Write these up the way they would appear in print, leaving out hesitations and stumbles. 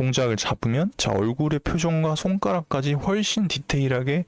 동작을 잡으면 자, 얼굴의 표정과 손가락까지 훨씬 디테일하게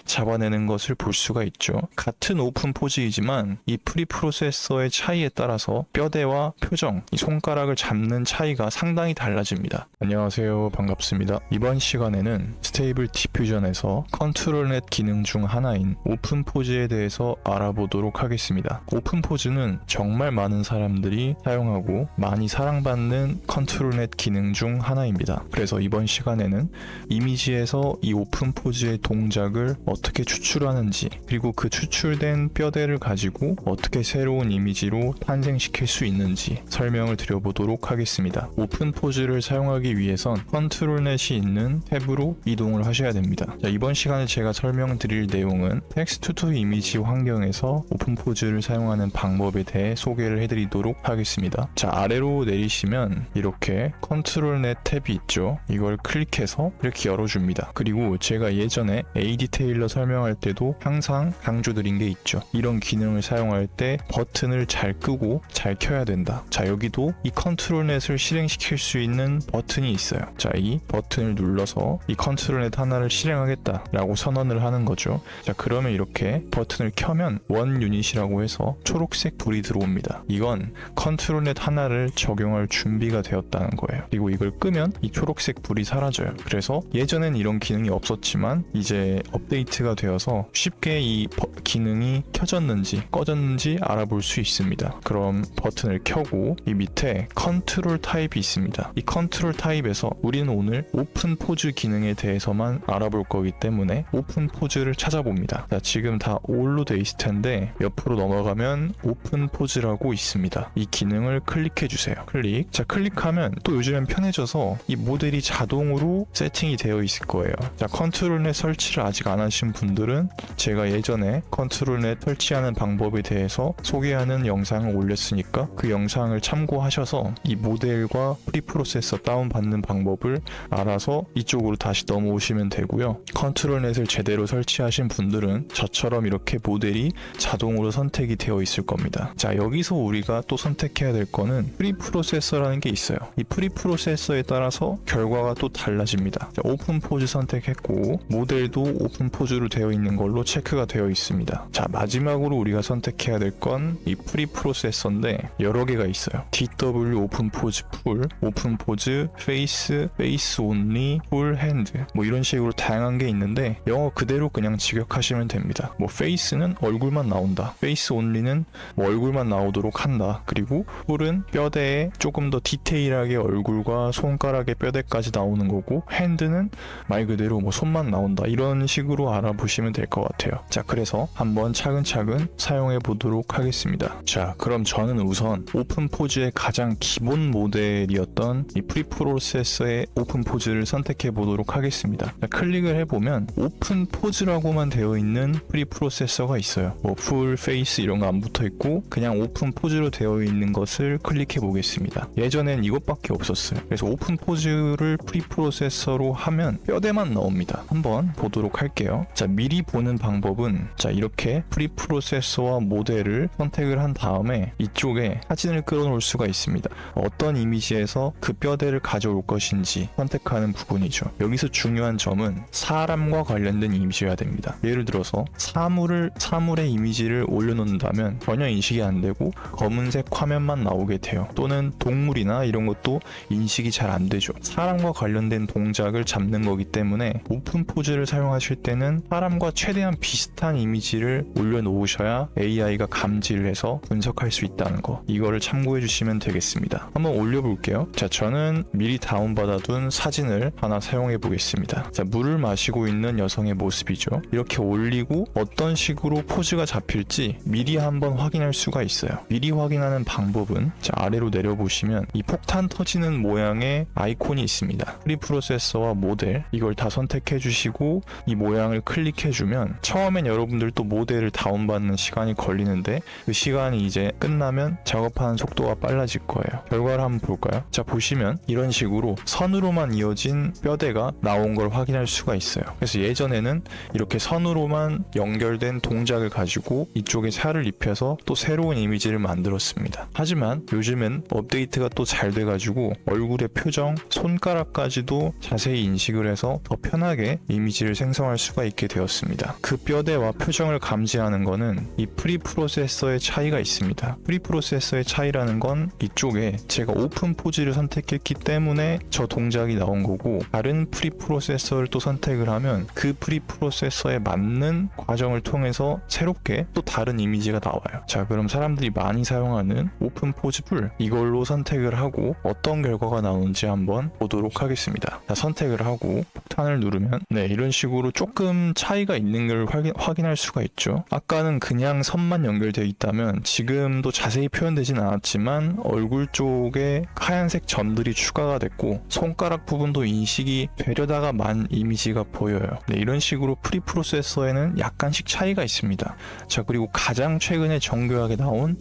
잡아내는 것을 볼 수가 있죠. 같은 오픈 포즈이지만 이 프리프로세서의 차이에 따라서 뼈대와 표정, 이 손가락을 잡는 차이가 상당히 달라집니다. 안녕하세요, 반갑습니다. 이번 시간에는 스테이블 디퓨전에서 컨트롤 넷 기능 중 하나인 오픈 포즈에 대해서 알아보도록 하겠습니다. 오픈 포즈는 정말 많은 사람들이 사용하고 많이 사랑받는 컨트롤 넷 기능 중 하나입니다. 그래서 이번 시간에는 이미지에서 이 오픈 포즈의 동작을 어떻게 추출하는지, 그리고 그 추출된 뼈대를 가지고 어떻게 새로운 이미지로 탄생시킬 수 있는지 설명을 드려보도록 하겠습니다. 오픈 포즈를 사용하기 위해선 컨트롤 넷이 있는 탭으로 이동을 하셔야 됩니다. 자, 이번 시간에 제가 설명드릴 내용은 텍스트 투 이미지 환경에서 오픈 포즈를 사용하는 방법에 대해 소개를 해드리도록 하겠습니다. 자, 아래로 내리시면 이렇게 컨트롤 넷 탭이 있죠. 이걸 클릭해서 이렇게 열어줍니다. 그리고 제가 예전에 AD 테일러 설명할 때도 항상 강조드린 게 있죠. 이런 기능을 사용할 때 버튼을 잘 끄고 잘 켜야 된다. 자, 여기도 이 컨트롤 넷을 실행시킬 수 있는 버튼이 있어요. 자, 이 버튼을 눌러서 이 컨트롤 넷 하나를 실행하겠다 라고 선언을 하는 거죠. 자, 그러면 이렇게 버튼을 켜면 원 유닛이라고 해서 초록색 불이 들어옵니다. 이건 컨트롤 넷 하나를 적용할 준비가 되었다는 거예요. 그리고 이걸 끄면 이 초록색 불이 사라져요. 그래서 예전엔 이런 기능이 없었지만 이제 업데이트가 되어서 쉽게 이 기능이 켜졌는지 꺼졌는지 알아볼 수 있습니다. 그럼 버튼을 켜고 이 밑에 컨트롤 타입이 있습니다. 이 컨트롤 타입에서 우리는 오늘 오픈 포즈 기능에 대해서만 알아볼 거기 때문에 오픈 포즈를 찾아봅니다. 자, 지금 다 all로 돼 있을 텐데 옆으로 넘어가면 오픈 포즈라고 있습니다. 이 기능을 클릭해 주세요. 클릭. 자, 클릭하면 또 요즘엔 편해져서 이 모델이 자동으로 세팅이 되어 있을 거예요. 자, 컨트롤 넷 설치를 아직 안 하신 분들은 제가 예전에 컨트롤 넷 설치하는 방법에 대해서 소개하는 영상을 올렸으니까 그 영상을 참고하셔서 이 모델과 프리프로세서 다운받는 방법을 알아서 이쪽으로 다시 넘어오시면 되고요. 컨트롤 넷을 제대로 설치하신 분들은 저처럼 이렇게 모델이 자동으로 선택이 되어 있을 겁니다. 자, 여기서 우리가 또 선택해야 될 거는 프리프로세서라는 게 있어요. 이 프리프로세서에 따라서 결과가 또 달라집니다. 자, 오픈 포즈 선택했고 모델도 오픈 포즈로 되어 있는 걸로 체크가 되어 있습니다. 자, 마지막으로 우리가 선택해야 될 건 이 프리프로세서인데 여러 개가 있어요. DW 오픈 포즈 풀, 오픈 포즈 페이스, 페이스 온리, 풀 핸드, 뭐 이런 식으로 다양한 게 있는데 영어 그대로 그냥 직역하시면 됩니다. 뭐 페이스는 얼굴만 나온다, 페이스 온리는 뭐 얼굴만 나오도록 한다, 그리고 풀은 뼈대에 조금 더 디테일하게 얼굴과 손가락의 뼈대까지 나오는 거고, 핸드는 말 그대로 뭐 손만 나온다, 이런 식으로 알아보시면 될 것 같아요. 자, 그래서 한번 차근차근 사용해 보도록 하겠습니다. 자, 그럼 저는 우선 오픈 포즈의 가장 기본 모델이었던 이 프리프로세서의 오픈 포즈를 선택해 보도록 하겠습니다. 자, 클릭을 해보면 오픈 포즈라고만 되어 있는 프리프로세서가 있어요. 뭐 풀, 페이스 이런 거 안 붙어 있고 그냥 오픈 포즈로 되어 있는 것을 클릭해 보겠습니다. 예전엔 이것밖에 없었어요. 그래서 오픈 포즈를 프리프로세서로 하면 뼈대만 나옵니다. 한번 보도록 할게요. 자, 미리 보는 방법은 자, 이렇게 프리프로세서와 모델을 선택을 한 다음에 이쪽에 사진을 끌어놓을 수가 있습니다. 어떤 이미지에서 그 뼈대를 가져올 것인지 선택하는 부분이죠. 여기서 중요한 점은 사람과 관련된 이미지여야 됩니다. 예를 들어서 사물의 이미지를 올려놓는다면 전혀 인식이 안 되고 검은색 화면만 나오게 돼요. 또는 동물이나 이런 것도 인식이 잘 안 되죠. 사람과 관련된 동작을 잡는 거기 때문에 오픈 포즈를 사용하실 때는 사람과 최대한 비슷한 이미지를 올려놓으셔야 AI가 감지를 해서 분석할 수 있다는 거, 이거를 참고해 주시면 되겠습니다. 한번 올려볼게요. 자, 저는 미리 다운받아둔 사진을 하나 사용해 보겠습니다. 자, 물을 마시고 있는 여성의 모습이죠. 이렇게 올리고 어떤 식으로 포즈가 잡힐지 미리 한번 확인할 수가 있어요. 미리 확인하는 방법은 자, 아래로 내려보시면 이 폭탄 터지는 모양의 아이콘이 있습니다. 프리프로세서와 모델, 이걸 다 선택해 주시고 이 모양을 클릭해 주면 처음엔 여러분들도 모델을 다운받는 시간이 걸리는데 그 시간이 이제 끝나면 작업하는 속도가 빨라질 거예요. 결과를 한번 볼까요? 자, 보시면 이런 식으로 선으로만 이어진 뼈대가 나온 걸 확인할 수가 있어요. 그래서 예전에는 이렇게 선으로만 연결된 동작을 가지고 이쪽에 살을 입혀서 또 새로운 이미지를 만들었습니다. 하지만 요즘엔 업데이트가 또 잘 돼가지고 얼굴의 표정, 손가락까지도 자세히 인식을 해서 더 편하게 이미지를 생성할 수가 있게 되었습니다. 그 뼈대와 표정을 감지하는 거는 이 프리프로세서의 차이가 있습니다. 프리프로세서의 차이라는 건 이쪽에 제가 오픈 포즈를 선택했기 때문에 저 동작이 나온 거고, 다른 프리프로세서를 또 선택을 하면 그 프리프로세서에 맞는 과정을 통해서 새롭게 또 다른 이미지가 나와요. 자, 그럼 사람들이 많이 사용하는 오픈 포즈 풀, 이걸로 선택을 하고 어떤 결과가 나오는지 한번 보도록 하겠습니다. 자, 선택을 하고 폭탄을 누르면 이런 식으로 조금 차이가 있는 걸 확인할 수가 있죠. 아까는 그냥 선만 연결되어 있다면 지금도 자세히 표현되진 않았지만 얼굴 쪽에 하얀색 점들이 추가가 됐고 손가락 부분도 인식이 되려다가 만 이미지가 보여요. 이런 식으로 프리프로세서에는 약간씩 차이가 있습니다. 자, 그리고 가장 최근에 정교하게 나온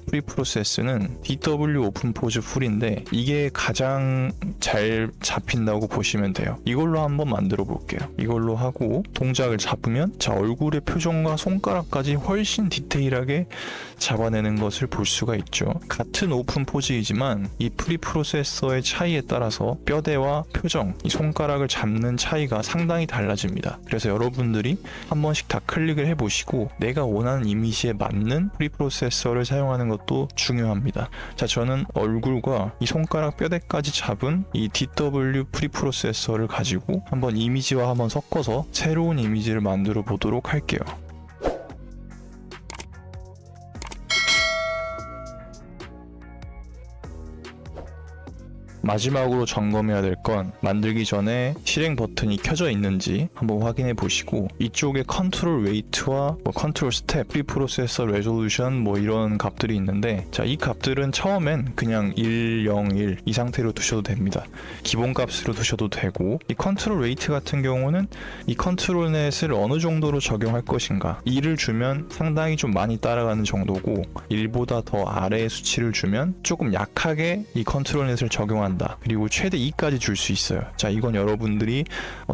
프리프로세스는 DW 오픈 포즈 풀인데 이게 가장 잘 잡힌다고 보시면 돼요. 이걸로 한번 만들어 볼게요. 이걸로 하고 동작을 잡으면 자, 얼굴의 표정과 손가락까지 훨씬 디테일하게 잡아내는 것을 볼 수가 있죠. 같은 오픈 포즈이지만 이 프리프로세서의 차이에 따라서 뼈대와 표정, 이 손가락을 잡는 차이가 상당히 달라집니다. 그래서 여러분들이 한 번씩 다 클릭을 해보시고 내가 원하는 이미지에 맞는 프리프로세서를 사용하는 것도 중요합니다. 자, 저는 얼굴과 이 손가락 뼈대까지 잡은 이 DW 프리프로세서를 가지고 한번 이미지와 한번 섞어서 새로운 이미지를 만들어 보도록 할게요. 마지막으로 점검해야 될 건 만들기 전에 실행 버튼이 켜져 있는지 한번 확인해 보시고 이쪽에 컨트롤 웨이트와 컨트롤 스텝, 프리프로세서 레졸루션 이런 값들이 있는데 자, 이 값들은 처음엔 그냥 1, 0, 1 이 상태로 두셔도 됩니다. 기본 값으로 두셔도 되고 이 컨트롤 웨이트 같은 경우는 이 컨트롤 넷을 어느 정도로 적용할 것인가, 2를 주면 상당히 좀 많이 따라가는 정도고 1보다 더 아래의 수치를 주면 조금 약하게 이 컨트롤 넷을 적용한다. 그리고 최대 2까지 줄 수 있어요. 자, 이건 여러분들이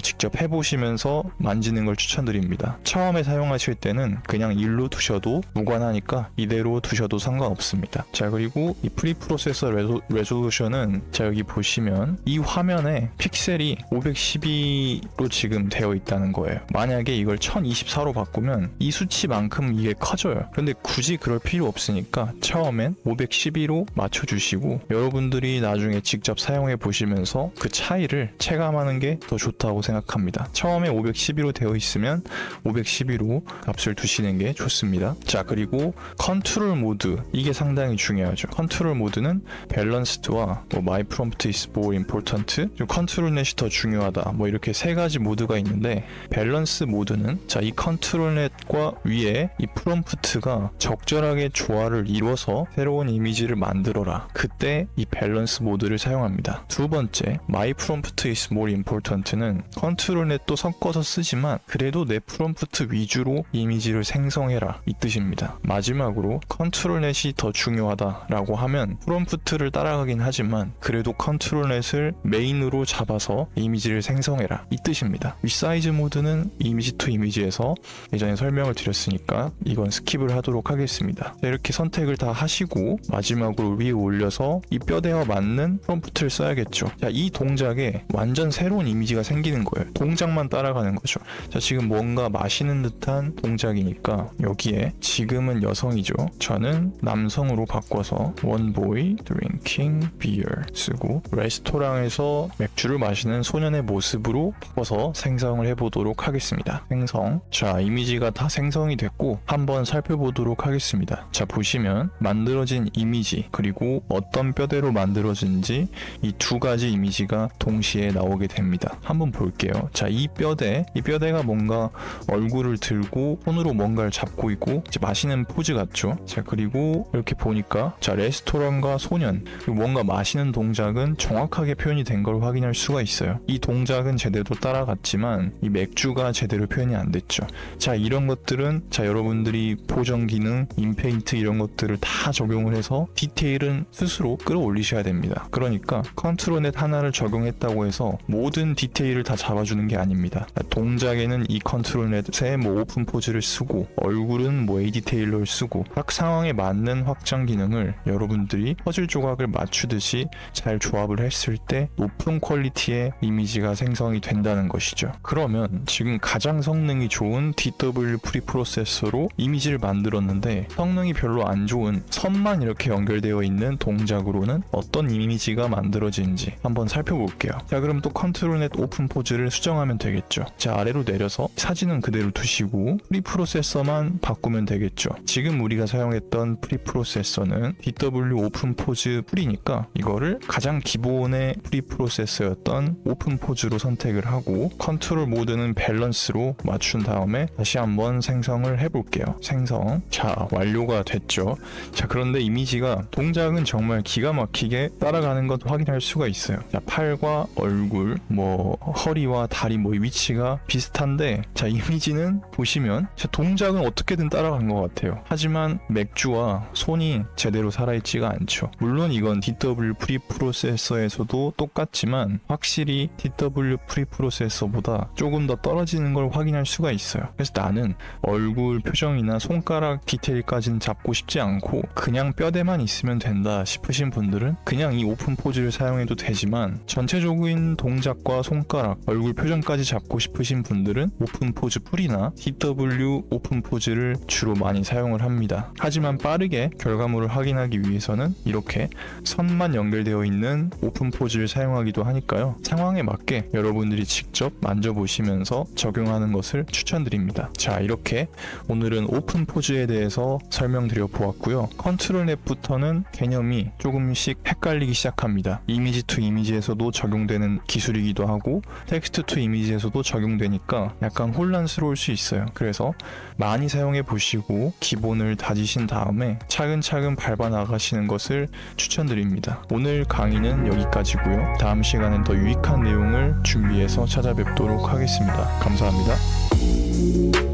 직접 해보시면서 만지는 걸 추천드립니다. 처음에 사용하실 때는 그냥 1로 두셔도 무관하니까 이대로 두셔도 상관없습니다. 자, 그리고 이 프리프로세서 레졸루션은 자, 여기 보시면 이 화면에 픽셀이 512로 지금 되어 있다는 거예요. 만약에 이걸 1024로 바꾸면 이 수치만큼 이게 커져요. 근데 굳이 그럴 필요 없으니까 처음엔 512로 맞춰주시고 여러분들이 나중에 직접 사용해 보시면서 그 차이를 체감하는 게 더 좋다고 생각합니다. 처음에 512로 되어 있으면 512로 값을 두시는 게 좋습니다. 자, 그리고 컨트롤 모드, 이게 상당히 중요하죠. 컨트롤 모드는 밸런스드와 My prompt is more important, 컨트롤 넷이 더 중요하다, 이렇게 세 가지 모드가 있는데 밸런스 모드는 자, 이 컨트롤 넷과 위에 이 프롬프트가 적절하게 조화를 이뤄서 새로운 이미지를 만들어라, 그때 이 밸런스 모드를 사용합니다. 두 번째, My prompt is more important는 컨트롤 넷도 섞어서 쓰지만 그래도 내 프롬프트 위주로 이미지를 생성해라, 이 뜻입니다. 마지막으로 컨트롤 넷이 더 중요하다라고 하면 프롬프트를 따라가긴 하지만 그래도 컨트롤 넷을 메인으로 잡아서 이미지를 생성해라, 이 뜻입니다. 리사이즈 모드는 이미지 투 이미지에서 예전에 설명을 드렸으니까 이건 스킵을 하도록 하겠습니다. 자, 이렇게 선택을 다 하시고 마지막으로 위에 올려서 이 뼈대와 맞는 프롬프트를 써야겠죠. 자, 이 동작에 완전 새로운 이미지가 생기는 거예요. 동작만 따라가는 거죠. 자, 지금 뭔가 마시는 듯한 동작이니까 여기에 지금은 여성이죠. 저는 남성으로 바꿔서 One boy drinking beer 쓰고 레스토랑에서 맥주를 마시는 소년의 모습으로 바꿔서 생성을 해보도록 하겠습니다. 생성. 자, 이미지가 다 생성이 됐고 한번 살펴보도록 하겠습니다. 자, 보시면 만들어진 이미지 그리고 어떤 뼈대로 만들어진지 이 두 가지 이미지가 동시에 나오게 됩니다. 한번 볼게요. 자, 이 뼈대가 뭔가 얼굴을 들고 손으로 뭔가를 잡고 있고 이제 마시는 포즈 같죠. 자, 그리고 이렇게 보니까 자, 레스토랑과 소년 그리고 뭔가 마시는 동작은 정확하게 표현이 된 걸 확인할 수가 있어요. 이 동작은 제대로 따라갔지만 이 맥주가 제대로 표현이 안 됐죠. 자, 이런 것들은 자, 여러분들이 보정 기능, 인페인트 이런 것들을 다 적용을 해서 디테일은 스스로 끌어올리셔야 됩니다. 그러니까 보니까 컨트롤 넷 하나를 적용했다고 해서 모든 디테일을 다 잡아주는 게 아닙니다. 동작에는 이 컨트롤 넷에 뭐 오픈 포즈를 쓰고 얼굴은 뭐 AD 테일러를 쓰고 각 상황에 맞는 확장 기능을 여러분들이 퍼즐 조각을 맞추듯이 잘 조합을 했을 때 높은 퀄리티의 이미지가 생성이 된다는 것이죠. 그러면 지금 가장 성능이 좋은 DW 프리프로세서로 이미지를 만들었는데 성능이 별로 안 좋은 선만 이렇게 연결되어 있는 동작으로는 어떤 이미지가 만들어지는지 한번 살펴볼게요. 자, 그럼 또 컨트롤 넷 오픈 포즈를 수정하면 되겠죠. 자, 아래로 내려서 사진은 그대로 두시고 프리프로세서만 바꾸면 되겠죠. 지금 우리가 사용했던 프리프로세서는 DW 오픈 포즈 풀이니까 이거를 가장 기본의 프리프로세서였던 오픈 포즈로 선택을 하고 컨트롤 모드는 밸런스로 맞춘 다음에 다시 한번 생성을 해볼게요. 생성. 자, 완료가 됐죠. 자, 그런데 이미지가 동작은 정말 기가 막히게 따라가는 것 확인할 수가 있어요. 자, 팔과 얼굴, 뭐 허리와 다리 뭐 위치가 비슷한데 자, 이미지는 보시면 자, 동작은 어떻게든 따라간 것 같아요. 하지만 맥주와 손이 제대로 살아있지가 않죠. 물론 이건 DW 프리프로세서에서도 똑같지만 확실히 DW 프리프로세서보다 조금 더 떨어지는 걸 확인할 수가 있어요. 그래서 나는 얼굴 표정이나 손가락 디테일까지는 잡고 싶지 않고 그냥 뼈대만 있으면 된다 싶으신 분들은 그냥 이 오픈 포즈를 사용해도 되지만 전체적인 동작과 손가락, 얼굴 표정까지 잡고 싶으신 분들은 오픈 포즈 풀이나 DW 오픈 포즈를 주로 많이 사용을 합니다. 하지만 빠르게 결과물을 확인하기 위해서는 이렇게 선만 연결되어 있는 오픈 포즈를 사용하기도 하니까요. 상황에 맞게 여러분들이 직접 만져보시면서 적용하는 것을 추천드립니다. 자, 이렇게 오늘은 오픈 포즈에 대해서 설명드려 보았고요. 컨트롤 넷부터는 개념이 조금씩 헷갈리기 시작합니다. 이미지 투 이미지에서도 적용되는 기술이기도 하고 텍스트 투 이미지에서도 적용되니까 약간 혼란스러울 수 있어요. 그래서 많이 사용해 보시고 기본을 다지신 다음에 차근차근 밟아 나가시는 것을 추천드립니다. 오늘 강의는 여기까지고요. 다음 시간엔 더 유익한 내용을 준비해서 찾아뵙도록 하겠습니다. 감사합니다.